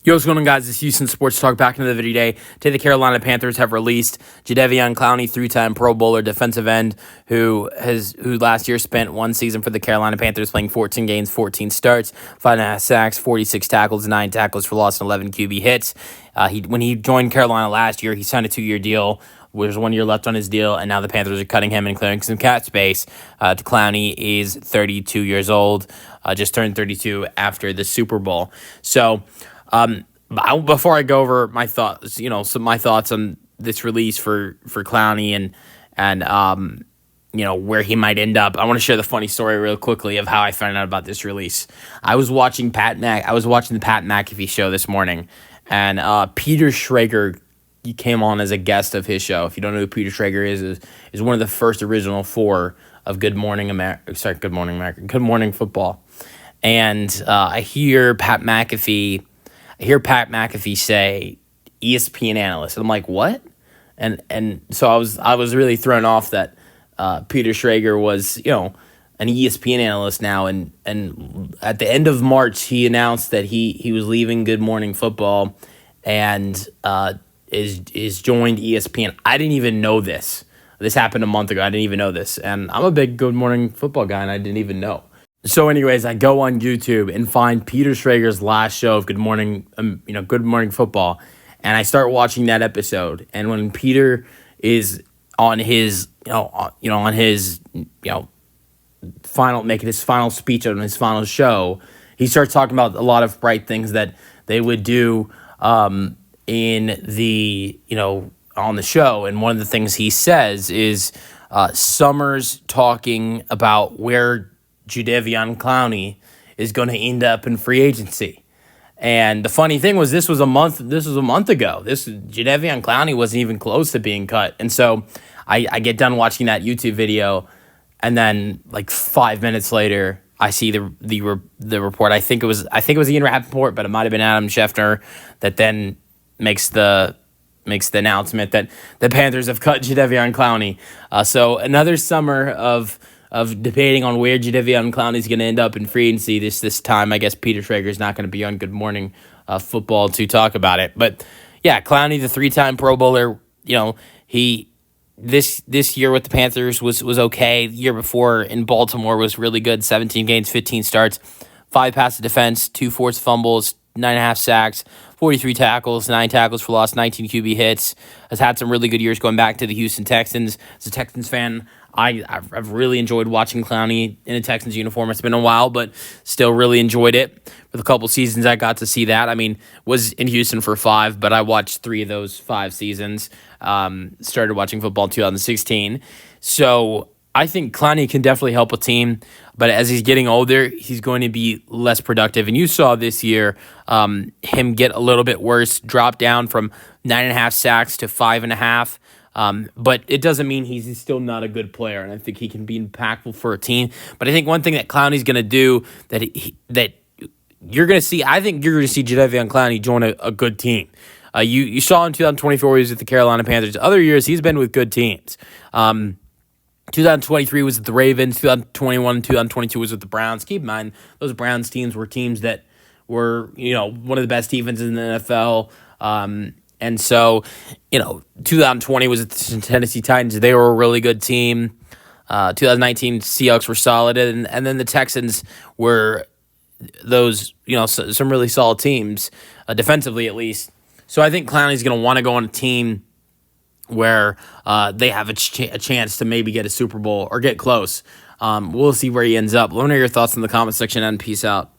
Yo, what's going on, guys? It's Houston Sports Talk back into the video today. Today, the Carolina Panthers have released Jadeveon Clowney, three-time Pro Bowler defensive end, who last year spent one season for the Carolina Panthers, playing 14 games, 14 starts, 5.5 sacks, 46 tackles, 9 tackles for loss, and 11 QB hits. When he joined Carolina last year, he signed a 2-year deal. There's 1 year left on his deal, and now the Panthers are cutting him and clearing some cap space. Clowney is 32 years old, just turned 32 after the Super Bowl. So, before I go over my thoughts, my thoughts on this release for Clowney and where he might end up, I want to share the funny story real quickly of how I found out about this release. I was watching the Pat McAfee show this morning, and Peter Schrager, he came on as a guest of his show. If you don't know who Peter Schrager is one of the first original four of Good Morning Football. And I hear Pat McAfee say ESPN analyst. And I'm like, what? And so I was really thrown off that Peter Schrager was, an ESPN analyst now. And at the end of March, he announced that he was leaving Good Morning Football and is joined ESPN. I didn't even know this. This happened a month ago. I didn't even know this. And I'm a big Good Morning Football guy, and I didn't even know. So anyways, I go on YouTube and find Peter Schrager's last show of Good Morning Football, and I start watching that episode. And when Peter is on his, making his final speech on his final show, he starts talking about a lot of bright things that they would do in the, on the show. And one of the things he says is Summers talking about where Jadeveon Clowney is going to end up in free agency. And the funny thing was, this was a month ago. Jadeveon Clowney wasn't even close to being cut. And so I get done watching that YouTube video, and then like 5 minutes later, I see the report. I think it was Ian Rappaport, but it might have been Adam Schefter that then makes the announcement that the Panthers have cut Jadeveon Clowney. So another summer of debating on where Jadeveon Clowney is going to end up in free agency. This time, I guess Peter Schrager is not going to be on Good Morning Football to talk about it. But yeah, Clowney, the 3-time Pro Bowler, this year with the Panthers was okay. The year before in Baltimore was really good. 17 games, 15 starts, 5 passes defense, 2 forced fumbles, 9.5 sacks, 43 tackles, 9 tackles for loss, 19 QB hits. Has had some really good years going back to the Houston Texans. As a Texans fan, I've really enjoyed watching Clowney in a Texans uniform. It's been a while, but still really enjoyed it. For the couple seasons I got to see that. I mean, was in Houston for 5, but I watched 3 of those 5 seasons. Started watching football in 2016. So I think Clowney can definitely help a team, but as he's getting older, he's going to be less productive. And you saw this year him get a little bit worse, drop down from 9.5 sacks to 5.5. But it doesn't mean he's still not a good player, and I think he can be impactful for a team. But I think one thing that Clowney's going to do that you're going to see, I think you're going to see Jadeveon Clowney join a good team. You saw in 2024 he was with the Carolina Panthers. Other years he's been with good teams. 2023 was with the Ravens. 2021 and 2022 was with the Browns. Keep in mind, those Browns teams were teams that were, one of the best defenses in the NFL. And so, 2020 was the Tennessee Titans. They were a really good team. 2019 Seahawks were solid. And then the Texans were those, some really solid teams, defensively at least. So I think Clowney's going to want to go on a team where they have a chance to maybe get a Super Bowl or get close. We'll see where he ends up. Let me know your thoughts in the comment section, and peace out.